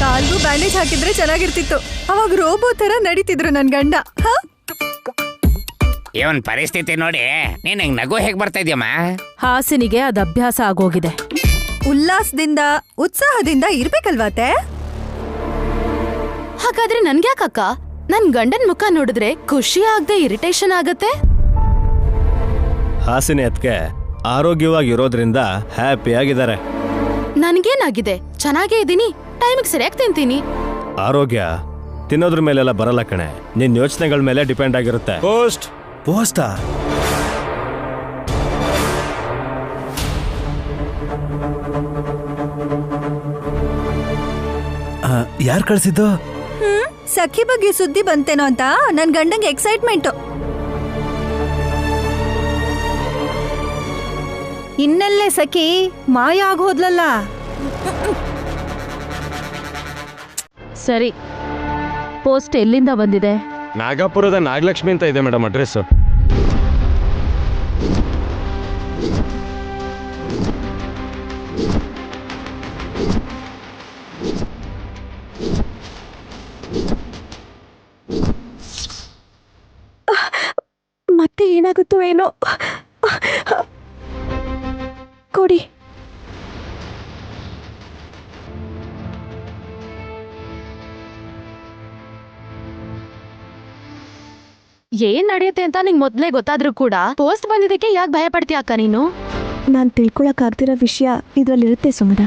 ಕಾಲ್ಗೂ bandage ಹಾಕಿದ್ರೆ ಚೆನ್ನಾಗಿರ್ತಿತ್ತು. ಅವಾಗ ರೋಬೋ ತರ ನಡೀತಿದ್ರು ನನ್ ಗಂಡ. ಇವನ್ ಪರಿಸ್ಥಿತಿ ನೋಡಿ ನೀನ್ ಹೆಂಗ್ ನಗು ಹೇಗ್ ಬರ್ತಾ ಇದೆಯಮ್ಮ? ಹಾಸಿನಿಗೆ ಅದ್ ಅಭ್ಯಾಸ ಆಗೋಗಿದೆ. ಉಲ್ಲಾಸದಿಂದ ಉತ್ಸಾಹದಿಂದ ಇರ್ಬೇಕಲ್ವಾ ಅತ್ತೆ? ಹಾಗಾದ್ರೆ ನನ್ಗ್ಯಾಕಕ್ಕ ನನ್ ಗಂಡನ್ ಮುಖ ನೋಡಿದ್ರೆ ಖುಷಿ ಆಗದೆ ಇರಿಟೇಷನ್ ಆಗತ್ತೆ? ಹಾಸಿನಿ ಅದ್ಕೆ ಆರೋಗ್ಯವಾಗಿರೋದ್ರಿಂದ ಹ್ಯಾಪಿ ಆಗಿದ್ದಾರೆ. ನನ್ಗೇನಾಗಿದೆ? ಚೆನ್ನಾಗೇ ಇದೀನಿ, ಟೈಮಿಗೆ ಸರಿಯಾಗಿ ತಿಂತೀನಿ. ಆರೋಗ್ಯ ತಿನ್ನೋದ್ರ ಮೇಲೆಲ್ಲ ಬರಲ್ಲ ಕಣೆ, ನಿನ್ ಯೋಚನೆಗಳ ಮೇಲೆ ಡಿಪೆಂಡ್ ಆಗಿರುತ್ತೆ. ಪೋಸ್ಟಾ? ಯಾರು ಕಳ್ಸಿದ್ದು? ಸಖಿ ಬಗ್ಗೆ ಸುದ್ದಿ ಬಂತೇನೋ ಅಂತ ನನ್ ಗಂಡಂಗೆ ಎಕ್ಸೈಟ್ಮೆಂಟ್. ಇನ್ನೆಲ್ಲೇ ಸಖಿ ಮಾಯ ಆಗೋದ್ಲಲ್ಲ. ಸರಿ, ಪೋಸ್ಟ್ ಎಲ್ಲಿಂದ ಬಂದಿದೆ? ನಾಗಪುರದ ನಾಗಲಕ್ಷ್ಮಿ ಅಂತ ಇದೆ ಮೇಡಮ್ ಅಡ್ರೆಸ್. ಮತ್ತೆ ಏನಾಗುತ್ತೋ ಏನೋ. ಕೊಡಿ. ಏನ್ ನಡೆಯುತ್ತೆ ಅಂತ ನಿಂಗ್ ಮೊದ್ಲೇ ಗೊತ್ತಾದ್ರೂ ಕೂಡ ಪೋಸ್ಟ್ ಬಂದಿದ್ದಕ್ಕೆ ಯಾಕೆ ಭಯ ಪಡ್ತೀಯ ಅಕ್ಕ ನೀನು? ನಾನ್ ತಿಳ್ಕೊಳಕ್ ಆಗ್ತಿರೋ ವಿಷಯ ಇದ್ರಲ್ಲಿರುತ್ತೆ ಸುಮನ.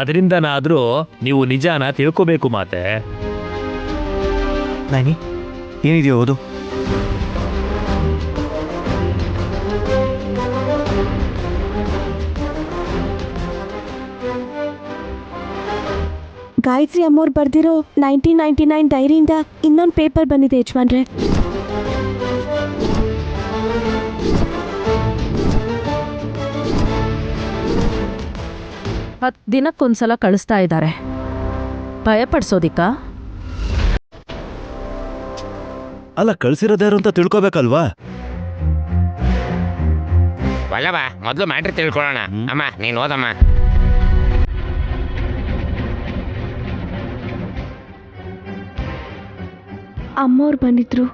ಅದರಿಂದನಾದ್ರೂ ನೀವು ನಿಜಾನ ತಿಳ್ಕೋಬೇಕು. ಮಾತೆ ನೈನಿ, ಏನಿದೆಯೋ ಓದು. ಗಾಯತ್ರಿ ಅಮ್ಮೋರ್ ಬರ್ದಿರೋ 1999 ಡೈರಿಯಿಂದ ಇನ್ನೊಂದು ಪೇಪರ್ ಬಂದಿದೆ ಯಜಮಾನ್ರೆ. ಹತ್ತು ದಿನಕ್ಕೊಂದ್ಸಲ ಕಳಿಸ್ತಾ ಇದ್ದಾರೆ. ಭಯಪಡಿಸೋದಿಕ್ಕ? ಅಲ್ಲ, ಕಳ್ಸಿರೋದ್ಯಾರು ಅಂತ ತಿಳ್ಕೊಬೇಕಲ್ವಾ? ವಲ್ಲಭ, ಮೊದ್ಲು ಮ್ಯಾಟ್ರ್ ತಿಳ್ಕೊಳ್ಳೋಣ. ಅಮ್ಮ ನೀನ್ ಓದಮ್ಮ. ಅಮ್ಮವ್ರು ಬಂದಿದ್ರು,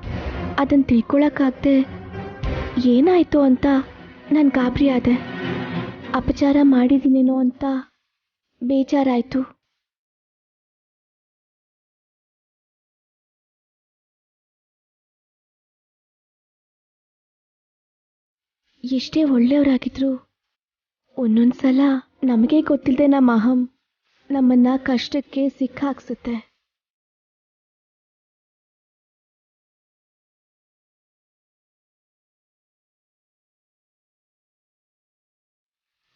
ಅದನ್ನು ತಿಳ್ಕೊಳಕ್ಕಾಗದೆ ಏನಾಯಿತು ಅಂತ ನಾನು ಗಾಬರಿ ಆದೆ. ಅಪಚಾರ ಮಾಡಿದ್ದೀನೇನೋ ಅಂತ ಬೇಜಾರಾಯಿತು. ಎಷ್ಟೇ ಒಳ್ಳೆಯವರಾಗಿದ್ರು ಒಂದೊಂದು ಸಲ ನಮಗೆ ಗೊತ್ತಿಲ್ಲದೆ ನಮ್ಮ ಅಹಂ ನಮ್ಮನ್ನು ಕಷ್ಟಕ್ಕೆ ಸಿಕ್ಕಾಕ್ಸುತ್ತೆ.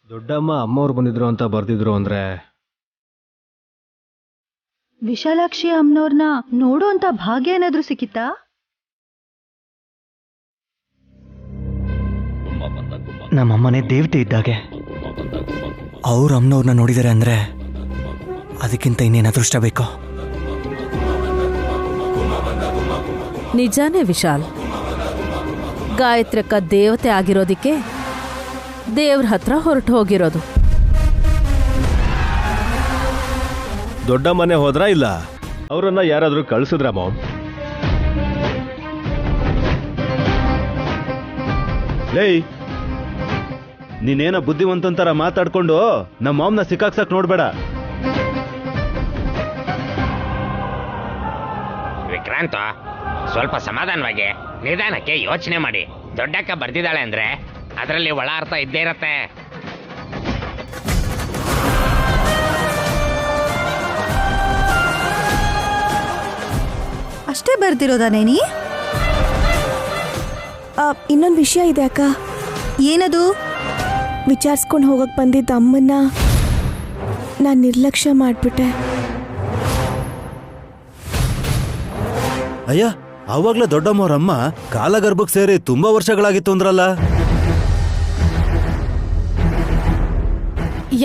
ದೊಡ್ಡಮ್ಮ ಅಮ್ಮವ್ರು ಬಂದಿದ್ರು ಅಂತ ಬರ್ದಿದ್ರು ಅಂದ್ರೆ ವಿಶಾಲಾಕ್ಷಿ ಅಮ್ಮನವ್ರನ್ನ ನೋಡೋ ಅಂತ ಭಾಗ್ಯ ಏನಾದ್ರೂ ಸಿಕ್ಕಿತ್ತಾ? ನಮ್ಮಮ್ಮನೇ ದೇವತೆ ಇದ್ದಾಗೆ. ಅವ್ರ ಅಮ್ಮನವ್ರನ್ನ ನೋಡಿದಾರೆ ಅಂದ್ರೆ ಅದಕ್ಕಿಂತ ಇನ್ನೇನು ಅದೃಷ್ಟ ಬೇಕೋ? ನಿಜಾನೇ ವಿಶಾಲ್, ಗಾಯತ್ರಕ್ಕ ದೇವತೆ ಆಗಿರೋದಿಕ್ಕೆ ದೇವ್ರ ಹತ್ರ ಹೊರಟು ಹೋಗಿರೋದು. ದೊಡ್ಡ ಮನೆ ಹೋದ್ರಾ ಇಲ್ಲ ಅವರನ್ನ ಯಾರಾದ್ರೂ ಕಳ್ಸಿದ್ರ ಮಾಮ್? ಲೇ, ನೀನೇನೋ ಬುದ್ಧಿವಂತರ ಮಾತಾಡ್ಕೊಂಡು ನಮ್ಮ ಮಾಮ್ನ ಸಿಕ್ಕಾಕ್ಸಕ್ ನೋಡ್ಬೇಡ. ವಿಕ್ರಾಂತ, ಸ್ವಲ್ಪ ಸಮಾಧಾನವಾಗಿ ನಿಧಾನಕ್ಕೆ ಯೋಚನೆ ಮಾಡಿ. ದೊಡ್ಡಕ್ಕ ಬರ್ದಿದ್ದಾಳೆ ಅಂದ್ರೆ ಅದರಲ್ಲಿ ಒಳ ಅರ್ಥ ಇದ್ದೇ ಇರತ್ತೆ. ಅಷ್ಟೇ ಬರ್ದಿರೋದಾನೇನಿ? ಇನ್ನೊಂದು ವಿಷಯ ಇದೆ ಅಕ್ಕ. ಏನದು? ವಿಚಾರಿಸ್ಕೊಂಡು ಹೋಗಕ್ ಬಂದಿದ್ದ ಅಮ್ಮನ್ನ ನಾನು ನಿರ್ಲಕ್ಷ್ಯ ಮಾಡ್ಬಿಟ್ಟೆ. ಅಯ್ಯ, ಅವಾಗ್ಲೇ ದೊಡ್ಡಮ್ಮವ್ರಮ್ಮ ಕಾಲಗರ್ಭಕ್ಕೆ ಸೇರಿ ತುಂಬಾ ವರ್ಷಗಳಾಗಿತ್ತು ಅಂದ್ರಲ್ಲ.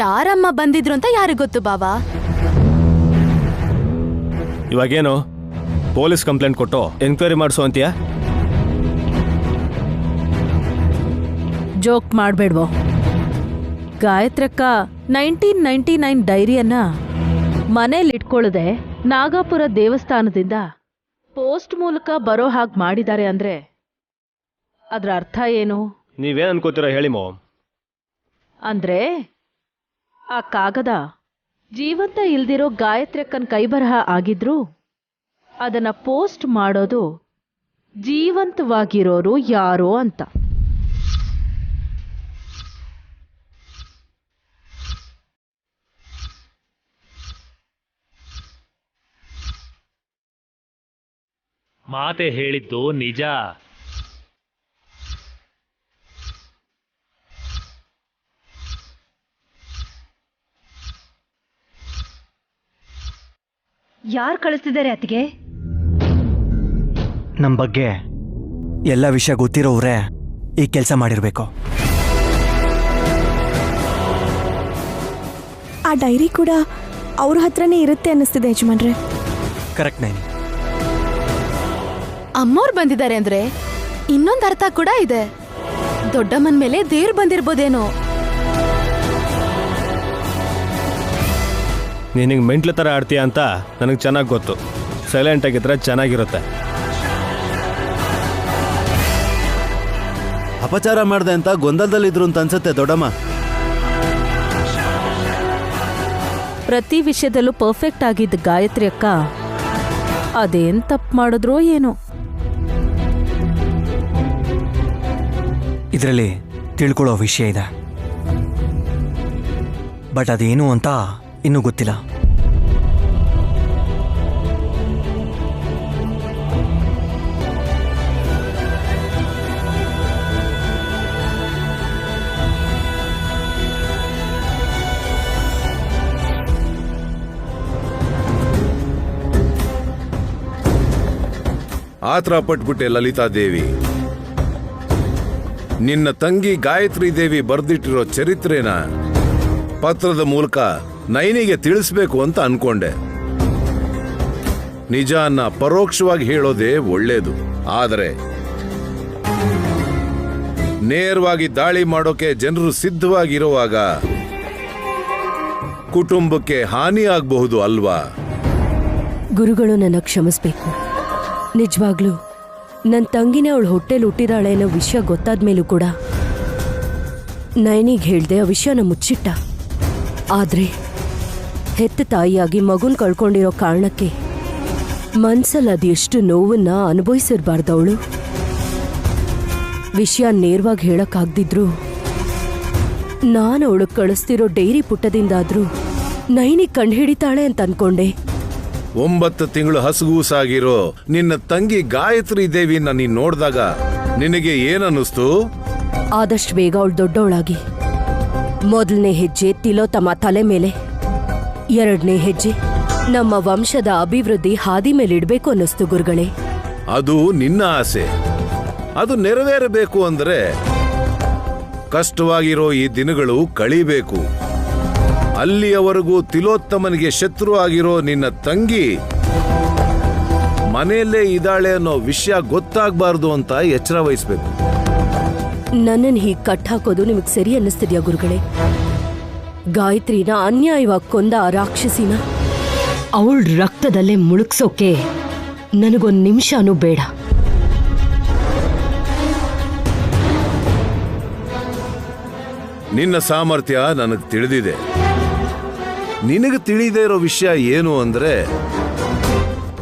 ಯಾರಮ್ಮ ಬಂದಿದ್ರು ಅಂತ ಯಾರಿಗ್ ಗೊತ್ತು ಬಾವಾ? ಇವಾಗೇನು ಪೊಲೀಸ್ ಕಂಪ್ಲೇಂಟ್ ಕೊಟ್ಟು ಎನ್ಕ್ವೈರಿ ಮಾಡಿಸೋ ಅಂತೀಯಾ? ಜೋಕ್ ಮಾಡ್ಬೇಡ್ವೋ. ಗಾಯತ್ರಕ್ಕ 1999 ಡೈರಿಯನ್ನ ಮನೇಲಿ ಇಟ್ಕೊಳ್ಳದೆ ನಾಗಾಪುರ ದೇವಸ್ಥಾನದಿಂದ ಪೋಸ್ಟ್ ಮೂಲಕ ಬರೋ ಹಾಗೆ ಮಾಡಿದ್ದಾರೆ ಅಂದ್ರೆ ಅದ್ರ ಅರ್ಥ ಏನು? ನೀವೇನ್ ಅನ್ಕೋತೀರಾ ಹೇಳಿ ಮೋ. ಅಂದ್ರೆ ಆ ಕಾಗದ ಜೀವಂತ ಇಲ್ದಿರೋ ಗಾಯತ್ರಕ್ಕನ್ ಕೈಬರಹ ಆಗಿದ್ರು ಅದನ್ನ ಪೋಸ್ಟ್ ಮಾಡೋದು ಜೀವಂತವಾಗಿರೋರು ಯಾರೋ ಅಂತ. ಮಾತೆ ಹೇಳಿದ್ದು ನಿಜ. ಯಾರು ಕಳಿಸ್ತಿದ್ದಾರೆ ಅತ್ತಿಗೆ? ನಮ್ಮ ಬಗ್ಗೆ ಎಲ್ಲ ವಿಷಯ ಗೊತ್ತಿರೋವ್ರೆ ಈ ಕೆಲಸ ಮಾಡಿರ್ಬೇಕು. ಆ ಡೈರಿ ಕೂಡ ಅವ್ರ ಹತ್ರನೇ ಇರುತ್ತೆ ಅನ್ನಿಸ್ತಿದೆ ಯಜಮಾನ್ರೆ. ಕರೆಕ್ಟ್ ನೈನಿ. ಅಮ್ಮೋರ್ ಬಂದಿದ್ದಾರೆ ಅಂದ್ರೆ ಇನ್ನೊಂದು ಅರ್ಥ ಕೂಡ ಇದೆ. ದೊಡ್ಡಮ್ಮನ ಮೇಲೆ ದೇವ್ರು ಬಂದಿರ್ಬೋದೇನೋ. ನಿನಗೆ ಮೆಂಟ್ಲು ಥರ ಆಡ್ತೀಯ ಅಂತ ನನಗೆ ಚೆನ್ನಾಗಿ ಗೊತ್ತು. ಸೈಲೆಂಟ್ ಆಗಿದ್ರೆ ಚೆನ್ನಾಗಿರುತ್ತೆ. ಅಪಚಾರ ಮಾಡ್ದೆ ಅಂತ ಗೊಂದಲದಲ್ಲಿದ್ರು ಅಂತ ಅನ್ಸುತ್ತೆ ದೊಡ್ಡಮ್ಮ. ಪ್ರತಿ ವಿಷಯದಲ್ಲೂ ಪರ್ಫೆಕ್ಟ್ ಆಗಿದ್ದ ಗಾಯತ್ರಿ ಅಕ್ಕ ಅದೇನ್ ತಪ್ಪು ಮಾಡಿದ್ರೋ ಏನೋ. ಇದರಲ್ಲಿ ತಿಳ್ಕೊಳ್ಳೋ ವಿಷಯ ಇದೆ, ಬಟ್ ಅದೇನು ಅಂತ ಇನ್ನೂ ಗೊತ್ತಿಲ್ಲ. ಆತರ ಪಟ್ಬಿಟ್ಟೆ ಲಲಿತಾದೇವಿ. ನಿನ್ನ ತಂಗಿ ಗಾಯತ್ರಿ ದೇವಿ ಬರ್ದಿಟ್ಟಿರೋ ಚರಿತ್ರೆನ ಪತ್ರದ ಮೂಲಕ ನೈನಿಗೆ ತಿಳಿಸ್ಬೇಕು ಅಂತ ಅನ್ಕೊಂಡೆ. ನಿಜಾನ್ನ ಪರೋಕ್ಷವಾಗಿ ಹೇಳೋದೇ ಒಳ್ಳೇದು, ಆದರೆ ನೇರವಾಗಿ ದಾಳಿ ಮಾಡೋಕೆ ಜನರು ಸಿದ್ಧವಾಗಿರುವಾಗ ಕುಟುಂಬಕ್ಕೆ ಹಾನಿ ಆಗಬಹುದು ಅಲ್ವಾ? ಗುರುಗಳು ನನ್ನ ಕ್ಷಮಿಸ್ಬೇಕು. ನಿಜವಾಗ್ಲೂ ನನ್ನ ತಂಗಿನೇ ಅವಳು ಹೊಟ್ಟೆಲಿ ಹುಟ್ಟಿದಾಳೆ ಅನ್ನೋ ವಿಷಯ ಗೊತ್ತಾದ್ಮೇಲೂ ಕೂಡ ನೈನಿಗೆ ಹೇಳ್ದೆ ಆ ವಿಷಯನ ಮುಚ್ಚಿಟ್ಟ. ಆದ್ರೆ ಹೆತ್ತ ತಾಯಿಯಾಗಿ ಮಗುನ್ ಕಳ್ಕೊಂಡಿರೋ ಕಾರಣಕ್ಕೆ ಮನ್ಸಲ್ಲಿ ಅದೆಷ್ಟು ನೋವನ್ನ ಅನುಭವಿಸಿರ್ಬಾರ್ದವಳು. ವಿಷಯ ನೇರವಾಗಿ ಹೇಳಕ್ಕಾಗ್ದಿದ್ರು ನಾನು ಅವಳು ಕಳಿಸ್ತಿರೋ ಡೈರಿ ಪುಟ್ಟದಿಂದಾದ್ರೂ ನೈನಿ ಕಂಡುಹಿಡಿತಾಳೆ ಅಂತ ಅನ್ಕೊಂಡೆ. 9 ತಿಂಗಳು ಹಸುಗೂಸಾಗಿರೋ ನಿನ್ನ ತಂಗಿ ಗಾಯತ್ರಿ ದೇವಿನ ನೀನ್ ನೋಡ್ದಾಗ ನಿನಗೆ ಏನನ್ನಿಸ್ತು? ಆದಷ್ಟು ಬೇಗ ಅವಳು ದೊಡ್ಡವಳಾಗಿ ಮೊದಲನೇ ಹೆಜ್ಜೆ ತಿಲೋತ್ತಮ ತಲೆ ಮೇಲೆ, 2ನೇ ಹೆಜ್ಜೆ ನಮ್ಮ ವಂಶದ ಅಭಿವೃದ್ಧಿ ಹಾದಿ ಮೇಲೆ ಇಡಬೇಕು ಅನ್ನಿಸ್ತು ಗುರುಗಳೇ. ಅದು ನಿನ್ನ ಆಸೆ. ಅದು ನೆರವೇರಬೇಕು ಅಂದ್ರೆ ಕಷ್ಟವಾಗಿರೋ ಈ ದಿನಗಳು ಕಳಿಬೇಕು. ಅಲ್ಲಿಯವರೆಗೂ ತಿಲೋತ್ತಮನಿಗೆ ಶತ್ರು ಆಗಿರೋ ನಿನ್ನ ತಂಗಿ ಮನೆಯಲ್ಲೇ ಇದ್ದಾಳೆ ಅನ್ನೋ ವಿಷಯ ಗೊತ್ತಾಗಬಾರ್ದು ಅಂತ ಎಚ್ಚರ ವಹಿಸ್ಬೇಕು. ನನ್ನನ್ನು ಹೀಗೆ ಕಟ್ಟಾಕೋದು ನಿಮಗೆ ಸರಿ ಅನ್ನಿಸ್ತಿದ್ಯಾ ಗುರುಗಳೇ? ಗಾಯತ್ರಿನ ಅನ್ಯಾಯವಾಗಿ ಕೊಂದ ಆ ರಾಕ್ಷಸಿನ ಅವಳ ರಕ್ತದಲ್ಲೇ ಮುಳುಗ್ಸೋಕೆ ನನಗೊಂದು ನಿಮಿಷನೂ ಬೇಡ. ನಿನ್ನ ಸಾಮರ್ಥ್ಯ ನನಗೆ ತಿಳಿದಿದೆ. ನಿನಗೆ ತಿಳಿದೇ ಇರೋ ವಿಷಯ ಏನು ಅಂದ್ರೆ,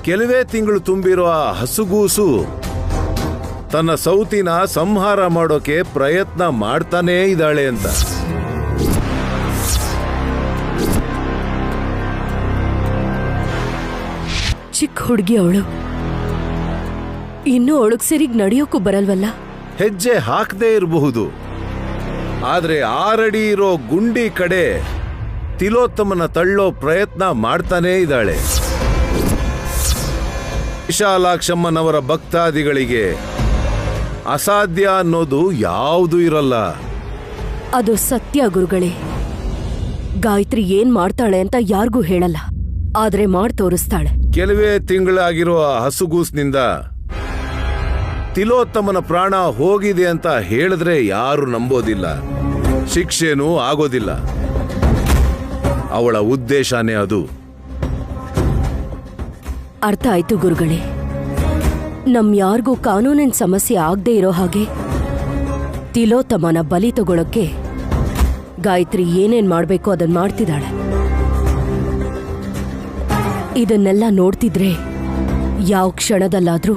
ಕೆಲವೇ ತಿಂಗಳು ತುಂಬಿರೋ ಆ ಹಸುಗೂಸು ತನ್ನ ಸೌತಿನ ಸಂಹಾರ ಮಾಡೋಕೆ ಪ್ರಯತ್ನ ಮಾಡ್ತಾನೇ ಇದ್ದಾಳೆ ಅಂತ. ಚಿಕ್ಕ ಹುಡುಗಿ ಅವಳು, ಇನ್ನೂ ಅವಳಗ್ ಸರಿಗ್ ನಡೆಯೋಕ್ಕೂ ಬರಲ್ವಲ್ಲ. ಹೆಜ್ಜೆ ಹಾಕದೇ ಇರಬಹುದು, ಆದ್ರೆ 6 ಅಡಿ ಇರೋ ಗುಂಡಿ ಕಡೆ ತಿಲೋತ್ತಮನ ತಳ್ಳೋ ಪ್ರಯತ್ನ ಮಾಡ್ತಾನೇ ಇದ್ದಾಳೆ. ವಿಶಾಲಾಕ್ಷಮ್ಮನವರ ಭಕ್ತಾದಿಗಳಿಗೆ ಅಸಾಧ್ಯ ಅನ್ನೋದು ಯಾವುದೂ ಇರಲ್ಲ. ಅದು ಸತ್ಯ ಗುರುಗಳೇ. ಗಾಯತ್ರಿ ಏನ್ ಮಾಡ್ತಾಳೆ ಅಂತ ಯಾರಿಗೂ ಹೇಳಲ್ಲ, ಆದ್ರೆ ಮಾಡ್ ತೋರಿಸ್ತಾಳೆ. ಕೆಲವೇ ತಿಂಗಳಾಗಿರೋ ಆ ಹಸುಗೂಸ್ನಿಂದ ತಿಲೋತ್ತಮನ ಪ್ರಾಣ ಹೋಗಿದೆ ಅಂತ ಹೇಳಿದ್ರೆ ಯಾರು ನಂಬೋದಿಲ್ಲ, ಶಿಕ್ಷೆನೂ ಆಗೋದಿಲ್ಲ. ಅವಳ ಉದ್ದೇಶನೇ ಅದು. ಅರ್ಥ ಆಯ್ತು ಗುರುಗಳೇ. ನಮ್ ಯಾರಿಗೂ ಕಾನೂನಿನ ಸಮಸ್ಯೆ ಆಗದೆ ಇರೋ ಹಾಗೆ ತಿಲೋತ್ತಮನ ಬಲಿ ತಗೊಳಕ್ಕೆ ಗಾಯತ್ರಿ ಏನೇನ್ ಮಾಡ್ಬೇಕು ಅದನ್ನ ಮಾಡ್ತಿದ್ದಾಳೆ. ಇದನ್ನೆಲ್ಲ ನೋಡ್ತಿದ್ರೆ ಯಾವ ಕ್ಷಣದಲ್ಲಾದ್ರೂ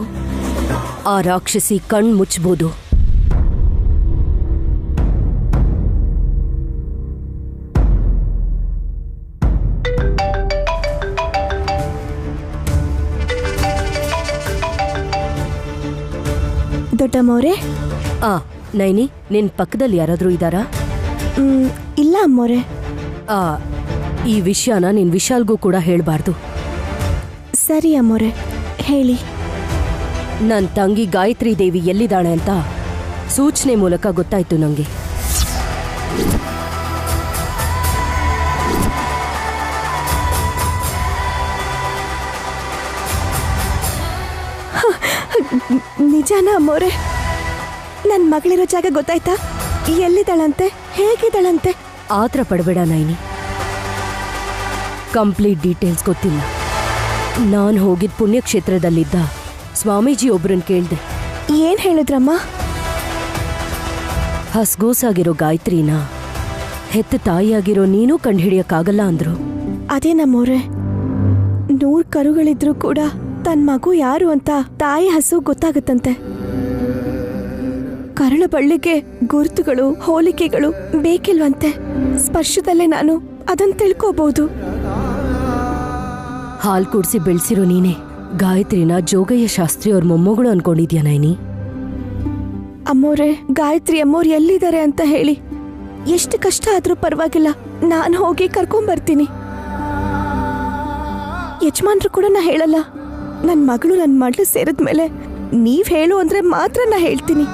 ಆ ರಾಕ್ಷಸಿ ಕಣ್ ಮುಚ್ಚಬಹುದು. ದೊಡ್ಡಮ್ಮೋರೆ. ನೈನಿ, ನಿನ್ ಪಕ್ಕದಲ್ಲಿ ಯಾರಾದ್ರೂ ಇದ್ದಾರಾ? ಇಲ್ಲ ಅಮ್ಮೋರೆ. ಈ ವಿಷಯನ ನಿನ್ ವಿಶಾಲ್ಗೂ ಕೂಡ ಹೇಳ್ಬಾರ್ದು. ಸರಿ ಅಮ್ಮೋರೆ, ಹೇಳಿ. ನನ್ ತಂಗಿ ಗಾಯತ್ರಿ ದೇವಿ ಎಲ್ಲಿದ್ದಾಳೆ ಅಂತ ಸೂಚನೆ ಮೂಲಕ ಗೊತ್ತಾಯ್ತು ನಂಗೆ. ನಿಜಾನ ಅಮ್ಮೋರೆ? ನನ್ನ ಮಗಳಿರೋ ಜಾಗ ಗೊತ್ತಾಯ್ತಾ? ಎಲ್ಲಿದ್ದಾಳಂತೆ, ಹೇಗಿದ್ದಾಳಂತೆ? ಆತ್ರ ಪಡಬೇಡ ನೈನಿ, ಕಂಪ್ಲೀಟ್ ಡೀಟೇಲ್ಸ್ ಗೊತ್ತಿಲ್ಲ. ನಾನು ಹೋಗಿದ್ ಪುಣ್ಯಕ್ಷೇತ್ರದಲ್ಲಿದ್ದ ಸ್ವಾಮೀಜಿ ಒಬ್ರನ್ನ ಕೇಳ್ದೆ. ಏನ್ ಹೇಳಿದ್ರಮ್ಮ? ಹಸ್ಗೂಸಾಗಿರೋ ಗಾಯತ್ರಿನ ಹೆತ್ತ ತಾಯಿಯಾಗಿರೋ ನೀನೂ ಕಂಡುಹಿಡಿಯಕ್ಕಾಗಲ್ಲ ಅಂದ್ರು. ಅದೇ ನಮ್ಮೋರೆ, 100 ಕರುಗಳಿದ್ರು ಕೂಡ ತನ್ನ ಮಗು ಯಾರು ಅಂತ ತಾಯಿ ಹಸು ಗೊತ್ತಾಗುತ್ತಂತೆ. ಕರಳು ಬಳ್ಳಿಗೆ ಗುರುತುಗಳು, ಹೋಲಿಕೆಗಳು ಬೇಕಿಲ್ವಂತೆ. ಸ್ಪರ್ಶದಲ್ಲೇ ನಾನು ಅದನ್ನ ತಿಳ್ಕೋಬಹುದು. ಹಾಲ್ ಕುಡ್ಸಿ ಬೆಳೆಸಿರೋ ನೀನೆ ಗಾಯತ್ರಿನ ಜೋಗಯ್ಯ ಶಾಸ್ತ್ರಿ ಅವ್ರ ಮೊಮ್ಮಗಳು ಅನ್ಕೊಂಡಿದ್ಯಾ ನೈನಿ? ಅಮ್ಮೋರೆ, ಗಾಯತ್ರಿ ಅಮ್ಮೋರು ಎಲ್ಲಿದ್ದಾರೆ ಅಂತ ಹೇಳಿ. ಎಷ್ಟು ಕಷ್ಟ ಆದ್ರೂ ಪರವಾಗಿಲ್ಲ, ನಾನು ಹೋಗಿ ಕರ್ಕೊಂಬರ್ತೀನಿ. ಯಜಮಾನ್ರು ಕೂಡ ನಾ ಹೇಳಲ್ಲ. ನನ್ನ ಮಗಳು ನನ್ನ ಮಗಳು ಸೇರಿದ್ಮೇಲೆ ನೀವ್ ಹೇಳು ಅಂದ್ರೆ ಮಾತ್ರ ನಾ ಹೇಳ್ತೀನಿ.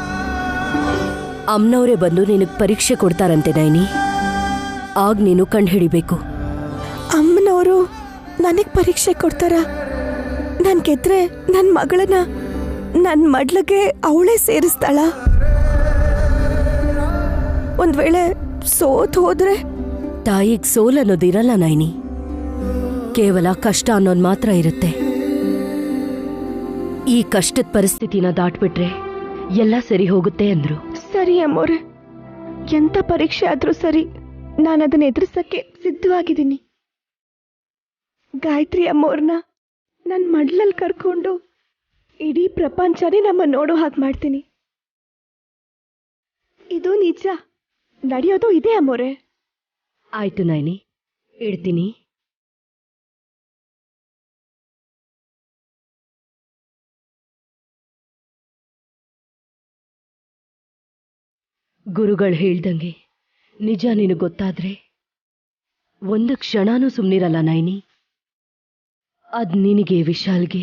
ಅಮ್ಮನವರೇ ಬಂದು ನಿನಗ್ ಪರೀಕ್ಷೆ ಕೊಡ್ತಾರಂತೆ ನೈನಿ, ಆಗ ನೀನು ಕಂಡುಹಿಡಿಬೇಕು. ಅಮ್ಮನವರು ನನಗ್ ಪರೀಕ್ಷೆ ಕೊಡ್ತಾರ? ನನ್ ಗೆದ್ರೆ ನನ್ನ ಮಗಳನ್ನ ನನ್ನ ಮಡ್ಲಿಗೆ ಅವಳೇ ಸೇರಿಸ್ತಾಳ? ಒಂದ್ ವೇಳೆ ಸೋತ್ ಹೋದ್ರೆ? ತಾಯಿಗ್ ಸೋಲ್ ಅನ್ನೋದಿರಲ್ಲ ನೈನಿ, ಕೇವಲ ಕಷ್ಟ ಅನ್ನೋದು ಮಾತ್ರ ಇರುತ್ತೆ. ಈ ಕಷ್ಟದ ಪರಿಸ್ಥಿತಿನ ದಾಟ್ಬಿಟ್ರೆ ಎಲ್ಲ ಸರಿ ಹೋಗುತ್ತೆ ಅಂದ್ರು. ಸರಿ ಅಮ್ಮೋರೆ, ಎಂತ ಪರೀಕ್ಷೆ ಆದ್ರೂ ಸರಿ, ನಾನು ಅದನ್ನ ಎದುರಿಸಕ್ಕೆ ಸಿದ್ಧವಾಗಿದ್ದೀನಿ. ಗಾಯತ್ರಿ ಅಮ್ಮೋರ್ನ ನನ್ನ ಮಡ್ಲಲ್ಲಿ ಕರ್ಕೊಂಡು ಇಡೀ ಪ್ರಪಂಚನೇ ನಮ್ಮ ನೋಡೋ ಹಾಗೆ ಮಾಡ್ತೀನಿ. ಇದು ನಿಜ, ನಡೆಯೋದು ಇದೆ ಅಮ್ಮೋರೆ. ಆಯ್ತು ನೈನಿ, ಇಡ್ತೀನಿ. ಗುರುಗಳು ಹೇಳ್ದಂಗೆ ನಿಜ ನಿನಗೆ ಗೊತ್ತಾದ್ರೆ ಒಂದು ಕ್ಷಣನೂ ಸುಮ್ಮನಿರಲ್ಲ ನೈನಿ. ಅದ್ ನಿನಗೆ, ವಿಶಾಲ್ಗೆ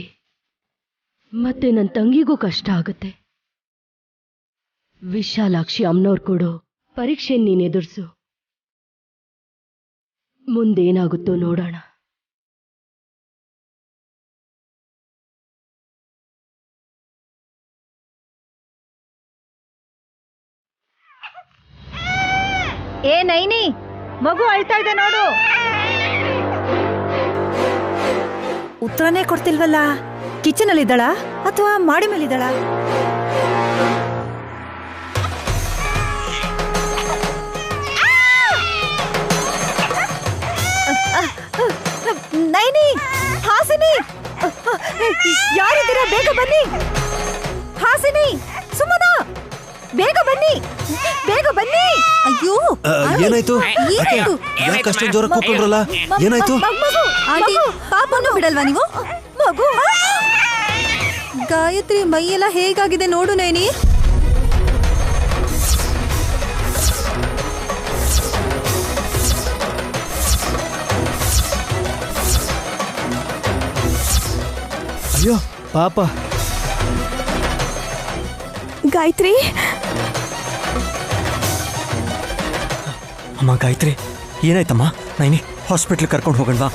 ಮತ್ತೆ ನನ್ನ ತಂಗಿಗೂ ಕಷ್ಟ ಆಗುತ್ತೆ. ವಿಶಾಲಾಕ್ಷಿ ಅಮ್ಮನವ್ರು ಕೊಡೋ ಪರೀಕ್ಷೆ ನೀನು ಎದುರಿಸು. ಮುಂದೇನಾಗುತ್ತೋ ನೋಡೋಣ. ಏ ನೈನಿ, ಮಗು ಅಳ್ತಾ ಇದೆ ನೋಡು. ಉತ್ತರನೇ ಕೊಡ್ತಿಲ್ವಲ್ಲ. ಕಿಚನ್ ಅಲ್ಲಿ ಇದ್ದಾಳಾ ಅಥವಾ ಮಾಡಿ ಮೇಲಿದ್ದಾಳಾ? ನೈನಿ, ಹಾಸಿನಿ, ಯಾರಿದ್ದೀರಾ? ಬೇಗ ಬನ್ನಿ. ಹಾಸಿನಿ, ಸುಮನ, ಬೇಗ ಬನ್ನಿ, ಬೇಗ ಬನ್ನಿ. ಅಯ್ಯೋ, ಏನಾಯ್ತು? ಯಾಕೆ ಅಷ್ಟೊಂದು ಜೋರ ಕೂತ್ಕೊಂಡ್ರಲ್ಲ? ಏನಾಯ್ತು? ಪಾಪನ್ನು ಬಿಡಲ್ವಾ ನೀವು? ಮಗು, ಗಾಯತ್ರಿ ಮೈಯೆಲ್ಲ ಹೇಗಾಗಿದೆ ನೋಡು ನೈನಿ. ಅಯ್ಯೋ ಪಾಪ. ಗಾಯತ್ರಿ, ಅಮ್ಮ ಗಾಯತ್ರಿ, ಏನಾಯ್ತಮ್ಮ? ನೈನಿ, ಹಾಸ್ಪಿಟ್ಲ್ ಕರ್ಕೊಂಡು ಹೋಗೋಣವಾ?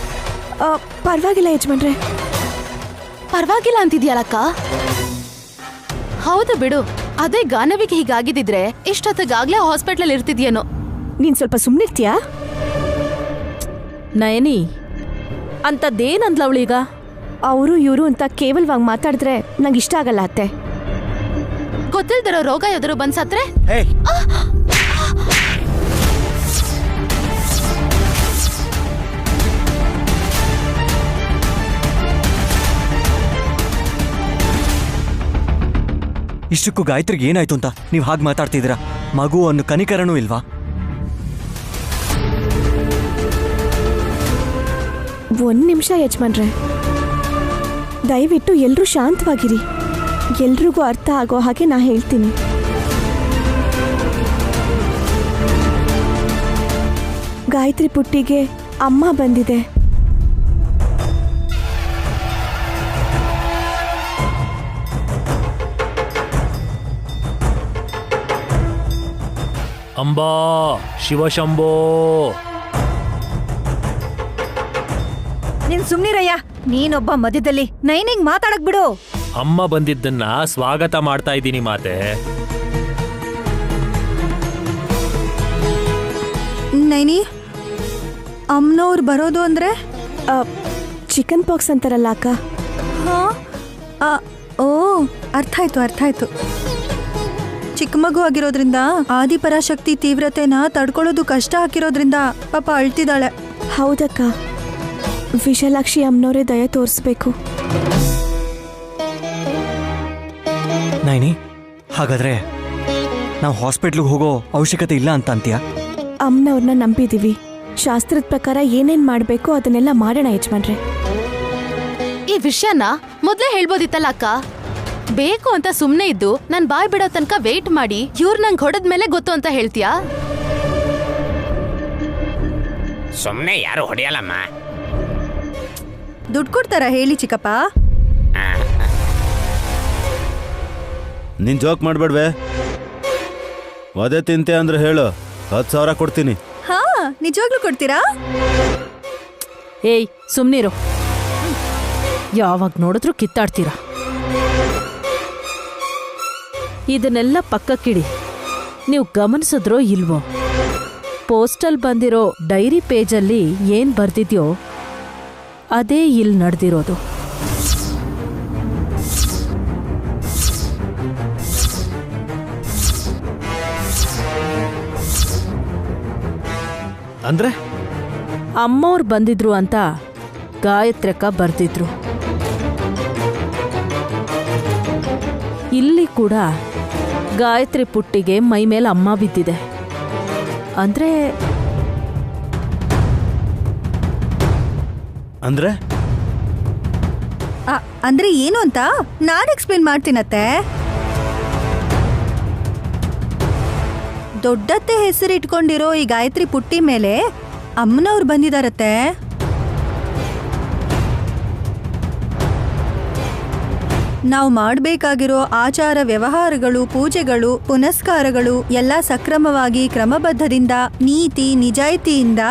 ಪರವಾಗಿಲ್ಲ ಯಜಮಾನ್ರೆ. ಪರವಾಗಿಲ್ಲ ಅಂತಿದ್ಯಾಲಕ್ಕ? ಹೌದು ಬಿಡು, ಅದೇ ಗಾನವಿಗೆ ಹೀಗಾಗಿದ್ದಿದ್ರೆ ಇಷ್ಟೊತ್ತಿಗಾಗ್ಲೇ ಹಾಸ್ಪಿಟ್ಲಲ್ಲಿ ಇರ್ತಿದ್ಯೇನೋ. ನೀನ್ ಸ್ವಲ್ಪ ಸುಮ್ಮನಿರ್ತೀಯಾ? ನಯನಿ ಅಂತದ್ದೇನಂದ್ಲವಳೀಗ? ಅವರು ಇವರು ಅಂತ ಕೇವಲವಾಗಿ ಮಾತಾಡಿದ್ರೆ ನಂಗೆ ಇಷ್ಟ ಆಗಲ್ಲ ಅತ್ತೆ. ಗೊತ್ತಿಲ್ದಿರೋ ರೋಗ ಯಾವ್ದಾರು ಬಂದ್ಸತ್ರೆ? ಇಷ್ಟಕ್ಕೂ ಗಾಯತ್ರಿಗೆ ಏನಾಯ್ತು ಅಂತ ನೀವು ಹಾಗೆ ಮಾತಾಡ್ತಿದ್ದೀರಾ? ಮಗು ಅನ್ನೋ ಕನಿಕರನೂ ಇಲ್ವಾ? ಒಂದ್ ನಿಮಿಷ ಯಜಮಾನ್ರೆ, ದಯವಿಟ್ಟು ಎಲ್ರೂ ಶಾಂತವಾಗಿರಿ. ಎಲ್ರಿಗೂ ಅರ್ಥ ಆಗೋ ಹಾಗೆ ನಾ ಹೇಳ್ತೀನಿ. ಗಾಯತ್ರಿ ಪುಟ್ಟಿಗೆ ಅಮ್ಮ ಬಂದಿದೆ. ಅಂಬಾ ಶಿವಶಂಭೋ. ನೀನ್ ಸುಮ್ನಿರಯ್ಯ, ನೀನೊಬ್ಬ ಮಧ್ಯದಲ್ಲಿ ನೈನಿಂಗ್ ಮಾತಾಡಕ್ ಬಿಡು. ಅಮ್ಮ ಬಂದಿದ್ದನ್ನ ಸ್ವಾಗತ ಮಾಡ್ತಾ ಇದ್ದೀನಿ ಮಾತೆ. ನೈನಿ, ಅಮ್ಮನವ್ರು ಬರೋದು ಅಂದ್ರೆ ಚಿಕನ್ ಪಾಕ್ಸ್ ಅಂತಾರಲ್ಲ ಅಕ್ಕ. ಓ, ಅರ್ಥ ಆಯ್ತು. ಚಿಕ್ಕ ಮಗು ಆಗಿರೋದ್ರಿಂದ ಆದಿಪರಾಶಕ್ತಿ ತೀವ್ರತೆನ ತಡ್ಕೊಳ್ಳೋದು ಕಷ್ಟ ಹಾಕಿರೋದ್ರಿಂದ ಪಾಪ ಅಳ್ತಿದ್ದಾಳೆ. ಹೌದಕ್ಕ, ವಿಶಾಲಾಕ್ಷಿ ಅಮ್ಮನವರೇ ದಯ ತೋರಿಸ್ಬೇಕು. ನೈನಿ, ಹಾಗಾದ್ರೆ ನಾವು ಹಾಸ್ಪಿಟ್ಲಿಗೆ ಹೋಗೋ ಅವಶ್ಯಕತೆ ಇಲ್ಲ ಅಂತ ಅಂತೀಯಾ? ಅಮ್ಮನವ್ರನ್ನ ನಂಬಿದೀವಿ. ಶಾಸ್ತ್ರದ ಪ್ರಕಾರ ಏನೇನ್ ಮಾಡ್ಬೇಕು ಅದನ್ನೆಲ್ಲ ಮಾಡೋಣ ಯಜಮಾನ್ರೆ. ಈ ವಿಷಯನ ಮೊದ್ಲೇ ಹೇಳ್ಬೋದಿತ್ತಲ್ಲ ಅಕ್ಕ. ಬೇಕು ಅಂತ ಸುಮ್ನೆ ಇದ್ದು ನನ್ ಬಾಯ್ ಬಿಡೋ ತನಕ ವೇಟ್ ಮಾಡಿ ಇವ್ರು ನಂಗೆ ಹೊಡೆದ್ಮೇಲೆ ಗೊತ್ತು ಅಂತ ಹೇಳ್ತೀಯಾ? ಸುಮ್ನೆ ಯಾರು ಹೊಡೆಯಲ್ಲಮ್ಮ. ದುಡ್ಡು ಕೊಡ್ತಾರ ಹೇಳಿ ಚಿಕ್ಕಪ್ಪ? ನೀನ್ ಜೋಕ್ ಮಾಡ್ಬೇಡ್ವೆ. ಒದೆ ತಿಂತೆ ಅಂದ್ರೆ ಹೇಳು, 10,000 ಕೊಡ್ತೀನಿ. ಹಾ, ನಿಜವಾಗ್ಲೂ ಕೊಡ್ತೀರಾ? ಏಯ್ ಸುಮ್ನಿರು, ಯಾವಾಗ ನೋಡಿದ್ರು ಕಿತ್ತಾಡ್ತೀರಾ. ಇದನ್ನೆಲ್ಲ ಪಕ್ಕಕ್ಕಿಡಿ. ನೀವು ಗಮನಿಸಿದ್ರೋ ಇಲ್ವೋ, ಪೋಸ್ಟಲ್ ಬಂದಿರೋ ಡೈರಿ ಪೇಜಲ್ಲಿ ಏನ್ ಬರ್ದಿದ್ಯೋ ಅದೇ ಇಲ್ಲಿ ನಡೆದಿರೋದು. ಅಂದ್ರೆ ಅಮ್ಮವ್ರು ಬಂದಿದ್ರು ಅಂತ ಗಾಯತ್ರಕ್ಕ ಬರ್ದಿದ್ರು. ಇಲ್ಲಿ ಕೂಡ ಗಾಯತ್ರಿ ಪುಟ್ಟಿಗೆ ಮೈ ಮೇಲೆ ಅಮ್ಮ ಬಿದ್ದಿದೆ. ಅಂದ್ರೆ ಅಂದ್ರೆ ಏನು ಅಂತ ನಾನು ಎಕ್ಸ್ಪ್ಲೇನ್ ಮಾಡ್ತೀನತ್ತೆ. ದೊಡ್ಡತ್ತೆ ಹೆಸರು ಇಟ್ಕೊಂಡಿರೋ ಈ ಗಾಯತ್ರಿ ಪುಟ್ಟಿ ಮೇಲೆ ಅಮ್ಮನವ್ರು ಬಂದಿದಾರತ್ತೆ. ನಾವು ಮಾಡಬೇಕಾಗಿರೋ ಆಚಾರ ವ್ಯವಹಾರಗಳು, ಪೂಜೆಗಳು, ಪುನಸ್ಕಾರಗಳು ಎಲ್ಲ ಸಕ್ರಮವಾಗಿ ಕ್ರಮಬದ್ಧದಿಂದ ನೀತಿ ನಿಜಾಯಿತಿಯಿಂದ.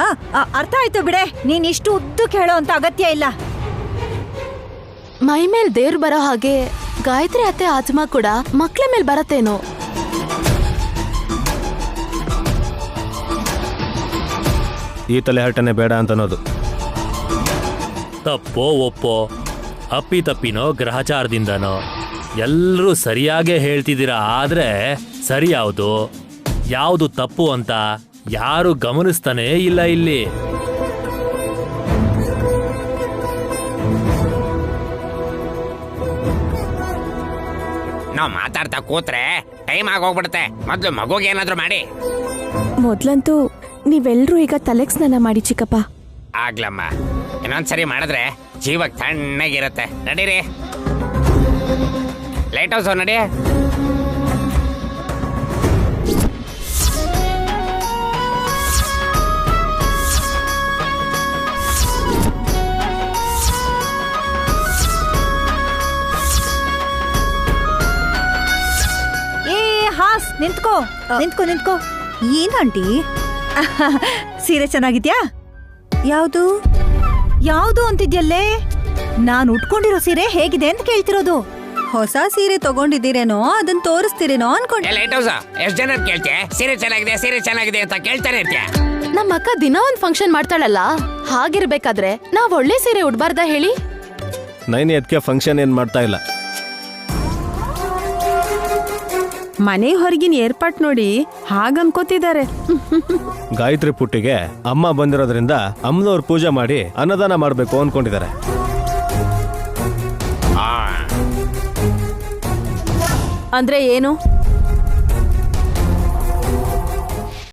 ಅರ್ಥ ಆಯ್ತು ಬಿಡೆ, ನೀನ್ ಇಷ್ಟು ಉದ್ದು ಕೇಳೋ ಅಂತ ಅಗತ್ಯ ಇಲ್ಲ. ಮೈ ಮೇಲ್ ದೇವ್ರು ಬರೋ ಹಾಗೆ ಗಾಯತ್ರಿ ಅತ್ತೆ ಆತ್ಮ ಕೂಡ ಮಕ್ಳ ಮೇಲ್ ಬರತ್ತೇನೋ. ಈ ತಲೆ ಹರಟನೆ ಬೇಡ ಅಂತ ಅನ್ನೋದು. ತಪ್ಪೋ ಒಪ್ಪೋ, ಅಪ್ಪಿ ತಪ್ಪಿನೋ ಗ್ರಹಚಾರದಿಂದನೋ ಎಲ್ಲರೂ ಸರಿಯಾಗೇ ಹೇಳ್ತಿದ್ದೀರಾ. ಆದ್ರೆ ಸರಿ ಯಾವುದು ತಪ್ಪು ಅಂತ ಯಾರು ಗಮನಿಸ್ತಾನೆ ಇಲ್ಲ ಇಲ್ಲಿ. ನಾವು ಮಾತಾಡ್ತಾ ಕೂತ್ರೆ ಟೈಮ್ ಆಗೋಗ್ಬಿಡುತ್ತೆ. ಮೊದ್ಲು ಮಗುಗೆ ಏನಾದ್ರು ಮಾಡಿ. ಮೊದ್ಲಂತೂ ನೀವೆಲ್ರೂ ಈಗ ತಲೆಗೆ ಸ್ನಾನ ಮಾಡಿ ಚಿಕ್ಕಪ್ಪ. ಆಗ್ಲಮ್ಮ, ಇನ್ನೊಂದ್ಸರಿ ಮಾಡಿದ್ರೆ ಜೀವಕ್ಕೆ ತಣ್ಣಗಿರುತ್ತೆ. ನಡೀರಿ, ಲೈಟ್ ಹೌಸ್ ನಡಿ. ಹಾಸ್ ನಿಂತ್ಕೋ. ಏನ್ ಆಂಟಿ, ಸೀರೆ ಚೆನ್ನಾಗಿದ್ಯಾ? ಯಾವುದು ಅಂತಿದ್ಯಲ್ಲೇ? ನಾನು ಉಟ್ಕೊಂಡಿರೋ ಸೀರೆ ಹೇಗಿದೆ ಅಂತ ಕೇಳ್ತಿರೋದು. ಹೊಸ ಸೀರೆ ತಗೊಂಡಿದ್ದೀರೇನೋ ಅದನ್ನ ತೋರಿಸ್ತೀರೇನೋ ಅನ್ಕೊಂಡೆ. ಲೈಟ್ ಹೌಸ್ ಎಷ್ಟು ಜನ ಕೇಳ್ತೆ ಸೀರೆ ಚೆನ್ನಾಗಿದೆ ಅಂತ ಕೇಳ್ತಾನೆ ಇರ್ತೀಯ. ನಮ್ಮ ಅಕ್ಕ ದಿನ ಒಂದ್ ಫಂಕ್ಷನ್ ಮಾಡ್ತಾಳಲ್ಲ, ಹಾಗಿರ್ಬೇಕಾದ್ರೆ ನಾವ್ ಒಳ್ಳೆ ಸೀರೆ ಉಡ್ಬಾರ್ದಾ ಹೇಳಿ? ನೈನಿ ಅದಕ್ಕೆ ಫಂಕ್ಷನ್ ಏನ್ ಮಾಡ್ತಾ ಇಲ್ಲ. ಮನೆ ಹೊರಗಿನ ಏರ್ಪಾಟ್ ನೋಡಿ ಹಾಗನ್ಕೋತಿದ್ದಾರೆ. ಗಾಯತ್ರಿ ಪುಟ್ಟಿಗೆ ಅಮ್ಮ ಬಂದಿರೋದ್ರಿಂದ ಅಮ್ಮನವ್ರು ಪೂಜೆ ಮಾಡಿ ಅನ್ನದಾನ ಮಾಡ್ಬೇಕು ಅನ್ಕೊಂಡಿದ್ದಾರೆ. ಅಂದ್ರೆ ಏನು?